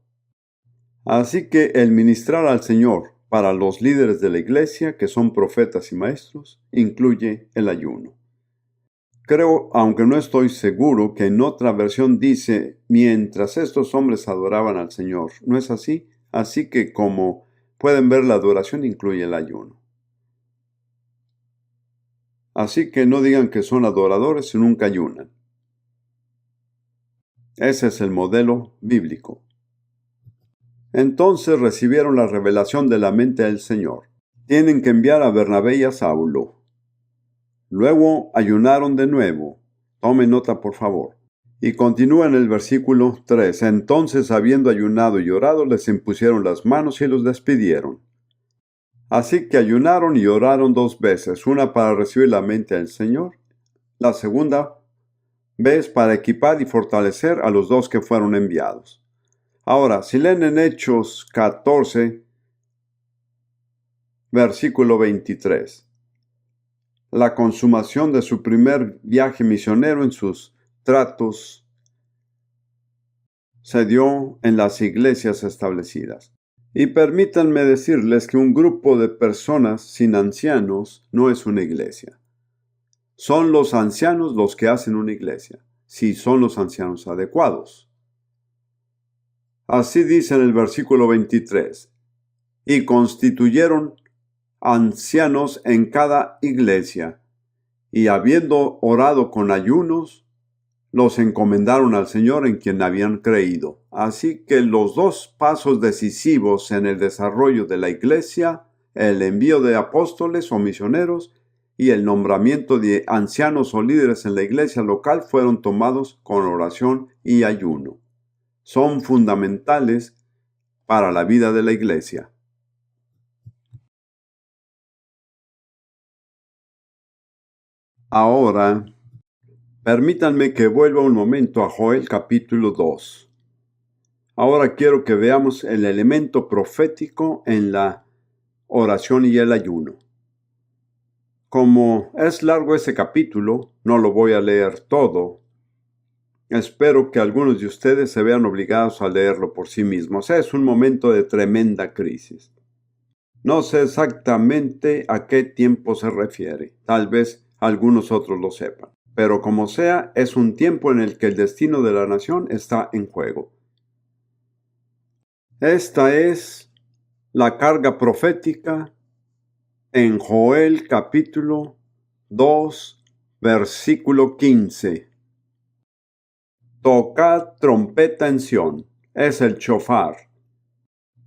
Así que el ministrar al Señor para los líderes de la iglesia, que son profetas y maestros, incluye el ayuno. Creo, aunque no estoy seguro, que en otra versión dice, mientras estos hombres adoraban al Señor. ¿No es así? Así que, como pueden ver, la adoración incluye el ayuno. Así que no digan que son adoradores si nunca ayunan. Ese es el modelo bíblico. Entonces recibieron la revelación de la mente del Señor. Tienen que enviar a Bernabé y a Saulo. Luego ayunaron de nuevo. Tomen nota, por favor. Y continúa en el versículo 3. Entonces, habiendo ayunado y orado, les impusieron las manos y los despidieron. Así que ayunaron y oraron 2 veces, una para recibir la mente del Señor, la segunda vez para equipar y fortalecer a los 2 que fueron enviados. Ahora, si leen en Hechos 14, versículo 23, la consumación de su primer viaje misionero en sus tratos se dio en las iglesias establecidas. Y permítanme decirles que un grupo de personas sin ancianos no es una iglesia. Son los ancianos los que hacen una iglesia, si son los ancianos adecuados. Así dice en el versículo 23, y constituyeron ancianos en cada iglesia, y habiendo orado con ayunos, los encomendaron al Señor en quien habían creído. Así que los 2 pasos decisivos en el desarrollo de la iglesia, el envío de apóstoles o misioneros y el nombramiento de ancianos o líderes en la iglesia local, fueron tomados con oración y ayuno. Son fundamentales para la vida de la iglesia. Ahora, permítanme que vuelva un momento a Joel capítulo 2. Ahora quiero que veamos el elemento profético en la oración y el ayuno. Como es largo ese capítulo, no lo voy a leer todo. Espero que algunos de ustedes se vean obligados a leerlo por sí mismos. Es un momento de tremenda crisis. No sé exactamente a qué tiempo se refiere. Tal vez algunos otros lo sepan. Pero como sea, es un tiempo en el que el destino de la nación está en juego. Esta es la carga profética en Joel capítulo 2, versículo 15. Tocad trompeta en Sión. Es el shofar.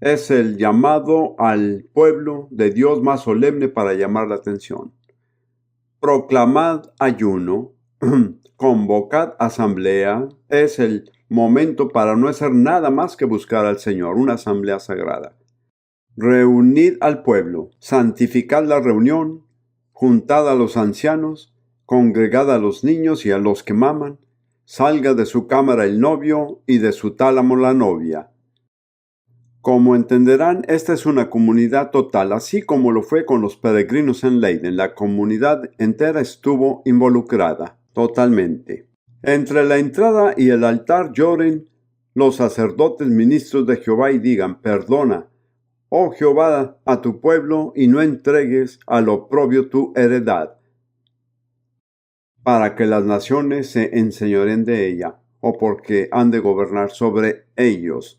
Es el llamado al pueblo de Dios más solemne para llamar la atención. Proclamad ayuno. Convocad asamblea. Es el momento para no hacer nada más que buscar al Señor, una asamblea sagrada. Reunid al pueblo, santificad la reunión, juntad a los ancianos, congregad a los niños y a los que maman, salga de su cámara el novio y de su tálamo la novia. Como entenderán, esta es una comunidad total, así como lo fue con los peregrinos en Leiden. La comunidad entera estuvo involucrada totalmente. Entre la entrada y el altar lloren los sacerdotes ministros de Jehová y digan: perdona, oh Jehová, a tu pueblo, y no entregues al oprobio tu heredad, para que las naciones se enseñoreen de ella, o porque han de gobernar sobre ellos.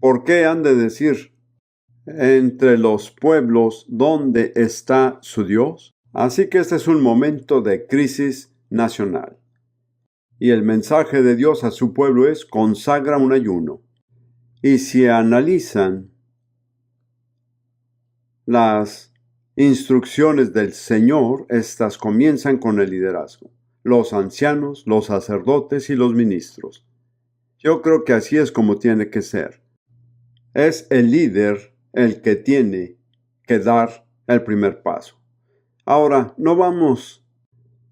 ¿Por qué han de decir entre los pueblos dónde está su Dios? Así que este es un momento de crisis nacional. Y el mensaje de Dios a su pueblo es: consagra un ayuno. Y si analizan las instrucciones del Señor, estas comienzan con el liderazgo, los ancianos, los sacerdotes y los ministros. Yo creo que así es como tiene que ser. Es el líder el que tiene que dar el primer paso. Ahora, no vamos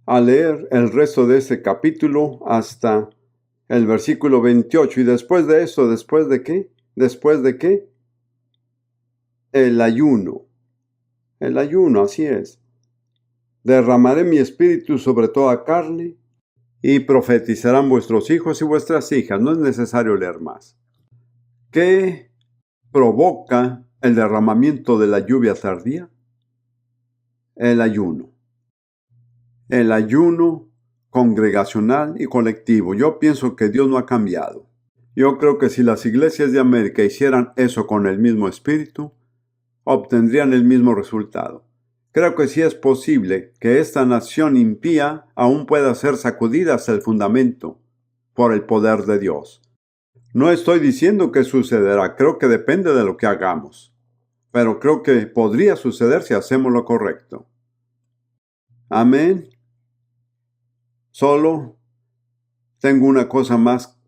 a leer el resto de este capítulo hasta el versículo 28. Y después de eso, ¿después de qué? ¿Después de qué? El ayuno. El ayuno, así es. Derramaré mi espíritu sobre toda carne y profetizarán vuestros hijos y vuestras hijas. No es necesario leer más. ¿Qué provoca el derramamiento de la lluvia tardía? El ayuno. El ayuno congregacional y colectivo. Yo pienso que Dios no ha cambiado. Yo creo que si las iglesias de América hicieran eso con el mismo espíritu, obtendrían el mismo resultado. Creo que sí es posible que esta nación impía aún pueda ser sacudida hasta el fundamento por el poder de Dios. No estoy diciendo que sucederá, creo que depende de lo que hagamos, pero creo que podría suceder si hacemos lo correcto. Amén. Solo tengo una cosa más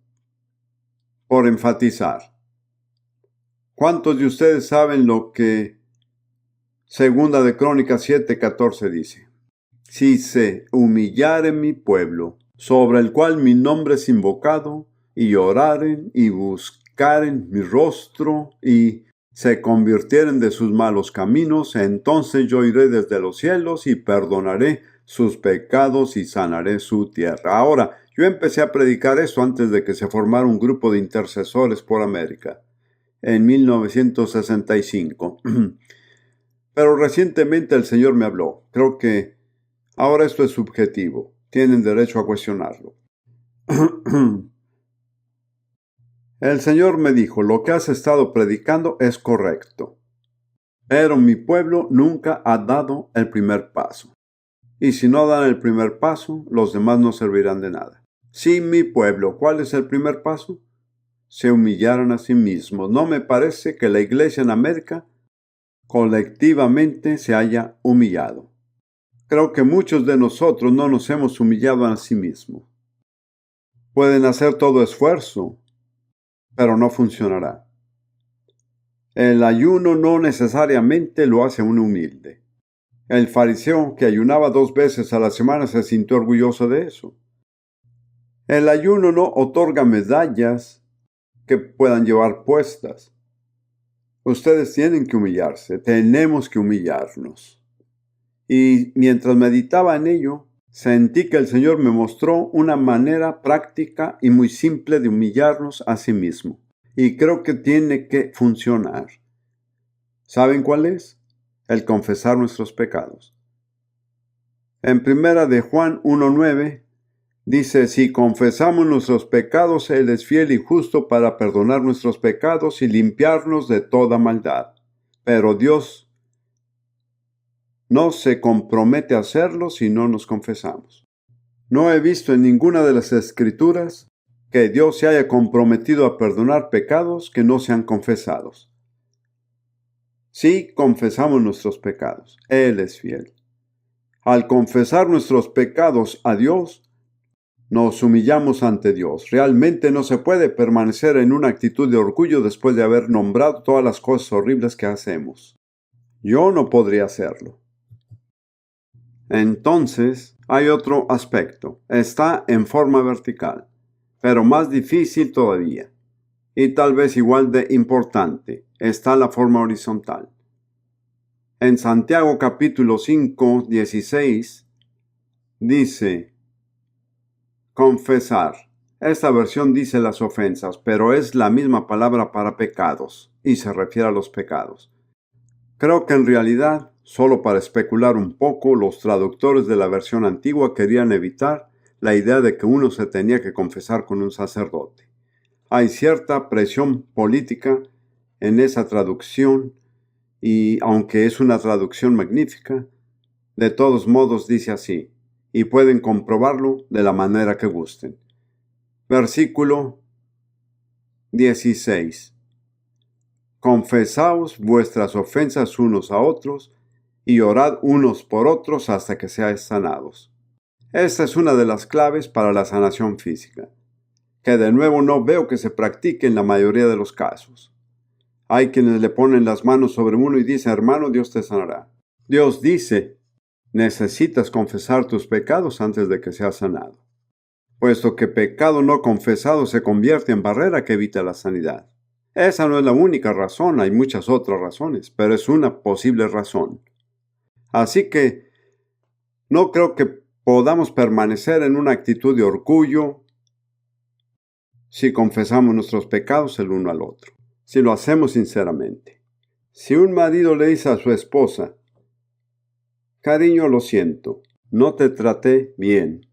por enfatizar. ¿Cuántos de ustedes saben lo que Segunda de Crónicas 7:14 dice? Si se humillare mi pueblo, sobre el cual mi nombre es invocado, y oraren y buscaren mi rostro, y se convirtieren de sus malos caminos, entonces yo iré desde los cielos y perdonaré sus pecados y sanaré su tierra. Ahora, yo empecé a predicar esto antes de que se formara un grupo de intercesores por América, en 1965. Pero recientemente el Señor me habló. Creo que ahora esto es subjetivo. Tienen derecho a cuestionarlo. El Señor me dijo: lo que has estado predicando es correcto, pero mi pueblo nunca ha dado el primer paso. Y si no dan el primer paso, los demás no servirán de nada. Si mi pueblo, ¿cuál es el primer paso? Se humillaron a sí mismos. No me parece que la iglesia en América colectivamente se haya humillado. Creo que muchos de nosotros no nos hemos humillado a sí mismos. Pueden hacer todo esfuerzo, pero no funcionará. El ayuno no necesariamente lo hace un humilde. El fariseo que ayunaba 2 veces a la semana se sintió orgulloso de eso. El ayuno no otorga medallas que puedan llevar puestas. Ustedes tienen que humillarse, tenemos que humillarnos. Y mientras meditaba en ello, sentí que el Señor me mostró una manera práctica y muy simple de humillarnos a sí mismo. Y creo que tiene que funcionar. ¿Saben cuál es? El confesar nuestros pecados. En 1 de Juan 1:9 dice: si confesamos nuestros pecados, Él es fiel y justo para perdonar nuestros pecados y limpiarnos de toda maldad. Pero Dios no se compromete a hacerlo si no nos confesamos. No he visto en ninguna de las Escrituras que Dios se haya comprometido a perdonar pecados que no sean confesados. Si confesamos nuestros pecados, Él es fiel. Al confesar nuestros pecados a Dios, nos humillamos ante Dios. Realmente no se puede permanecer en una actitud de orgullo después de haber nombrado todas las cosas horribles que hacemos. Yo no podría hacerlo. Entonces, hay otro aspecto. Está en forma vertical, pero más difícil todavía. Y tal vez igual de importante, está la forma horizontal. En Santiago capítulo 5, 16, dice, confesar. Esta versión dice las ofensas, pero es la misma palabra para pecados, y se refiere a los pecados. Creo que en realidad, solo para especular un poco, los traductores de la versión antigua querían evitar la idea de que uno se tenía que confesar con un sacerdote. Hay cierta presión política en esa traducción y, aunque es una traducción magnífica, de todos modos dice así, y pueden comprobarlo de la manera que gusten. Versículo 16. Confesaos vuestras ofensas unos a otros y orad unos por otros hasta que seáis sanados. Esta es una de las claves para la sanación física, que de nuevo no veo que se practique en la mayoría de los casos. Hay quienes le ponen las manos sobre uno y dicen, hermano, Dios te sanará. Dios dice, necesitas confesar tus pecados antes de que seas sanado, puesto que pecado no confesado se convierte en barrera que evita la sanidad. Esa no es la única razón, hay muchas otras razones, pero es una posible razón. Así que no creo que podamos permanecer en una actitud de orgullo si confesamos nuestros pecados el uno al otro, si lo hacemos sinceramente. Si un marido le dice a su esposa, cariño, lo siento, no te traté bien,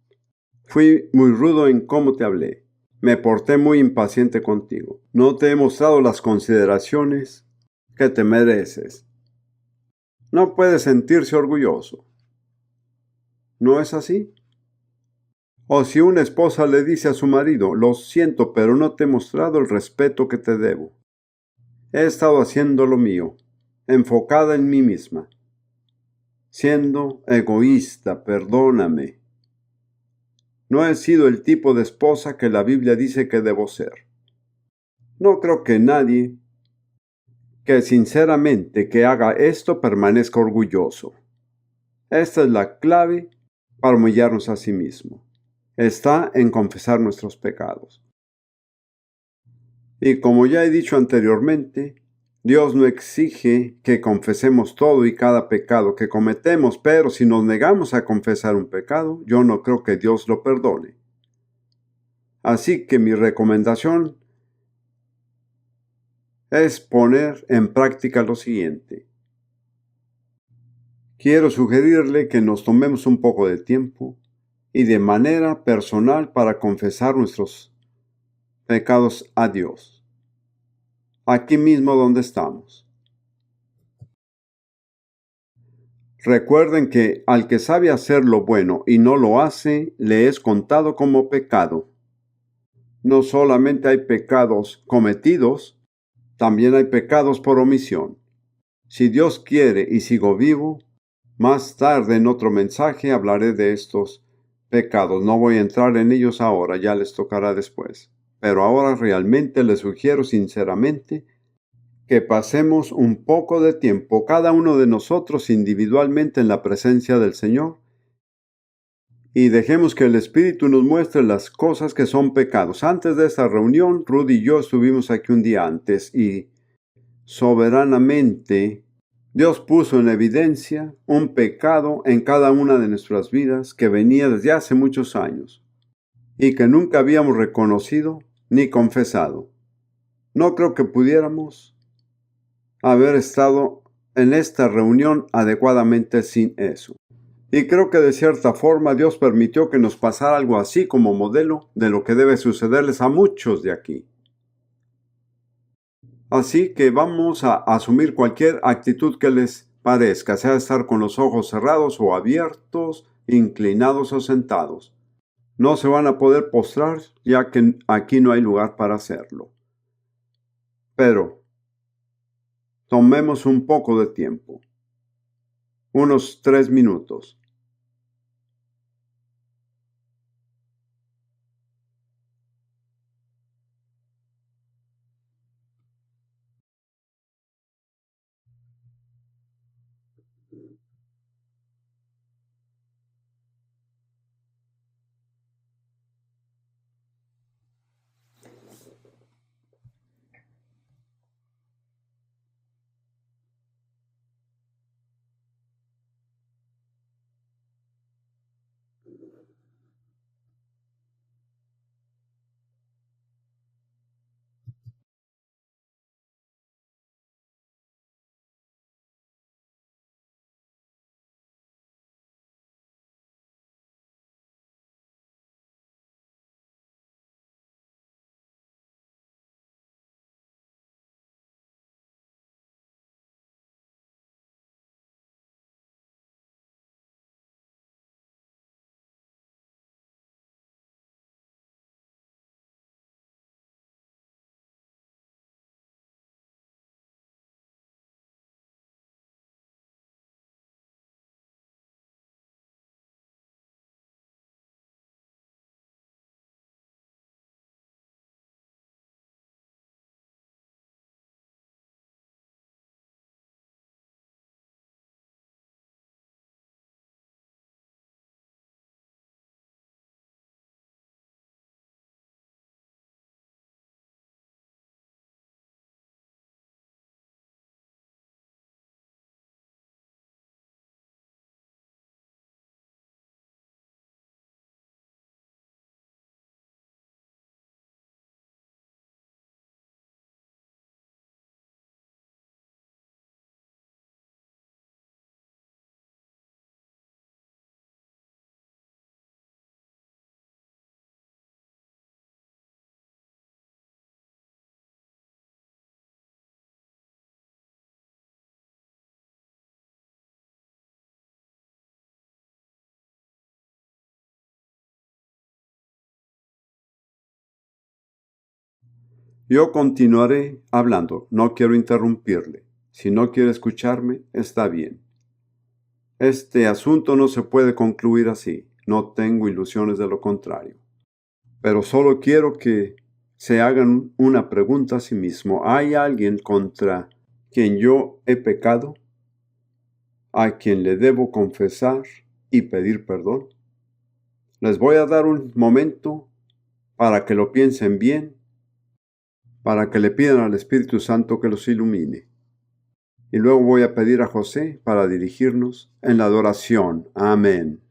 fui muy rudo en cómo te hablé, me porté muy impaciente contigo, no te he mostrado las consideraciones que te mereces, no puede sentirse orgulloso. ¿No es así? O si una esposa le dice a su marido, lo siento, pero no te he mostrado el respeto que te debo. He estado haciendo lo mío, enfocada en mí misma, siendo egoísta, perdóname. No he sido el tipo de esposa que la Biblia dice que debo ser. No creo que nadie que sinceramente que haga esto permanezca orgulloso. Esta es la clave para humillarnos a sí mismo. Está en confesar nuestros pecados. Y como ya he dicho anteriormente, Dios no exige que confesemos todo y cada pecado que cometemos, pero si nos negamos a confesar un pecado, yo no creo que Dios lo perdone. Así que mi recomendación es poner en práctica lo siguiente. Quiero sugerirle que nos tomemos un poco de tiempo y de manera personal para confesar nuestros pecados a Dios, aquí mismo donde estamos. Recuerden que al que sabe hacer lo bueno y no lo hace, le es contado como pecado. No solamente hay pecados cometidos, también hay pecados por omisión. Si Dios quiere y sigo vivo, más tarde en otro mensaje hablaré de estos pecados. No voy a entrar en ellos ahora, ya les tocará después. Pero ahora realmente les sugiero sinceramente que pasemos un poco de tiempo cada uno de nosotros individualmente en la presencia del Señor y dejemos que el Espíritu nos muestre las cosas que son pecados. Antes de esta reunión, Rudy y yo estuvimos aquí un día antes y soberanamente Dios puso en evidencia un pecado en cada una de nuestras vidas que venía desde hace muchos años y que nunca habíamos reconocido ni confesado. No creo que pudiéramos haber estado en esta reunión adecuadamente sin eso. Y creo que de cierta forma Dios permitió que nos pasara algo así como modelo de lo que debe sucederles a muchos de aquí. Así que vamos a asumir cualquier actitud que les parezca, sea estar con los ojos cerrados o abiertos, inclinados o sentados. No se van a poder postrar ya que aquí no hay lugar para hacerlo. Pero tomemos un poco de tiempo, unos 3 minutos. Yo continuaré hablando, no quiero interrumpirle. Si no quiere escucharme, está bien. Este asunto no se puede concluir así, no tengo ilusiones de lo contrario. Pero solo quiero que se hagan una pregunta a sí mismo. ¿Hay alguien contra quien yo he pecado? ¿A quien le debo confesar y pedir perdón? Les voy a dar un momento para que lo piensen bien, para que le pidan al Espíritu Santo que los ilumine. Y luego voy a pedir a José para dirigirnos en la adoración. Amén.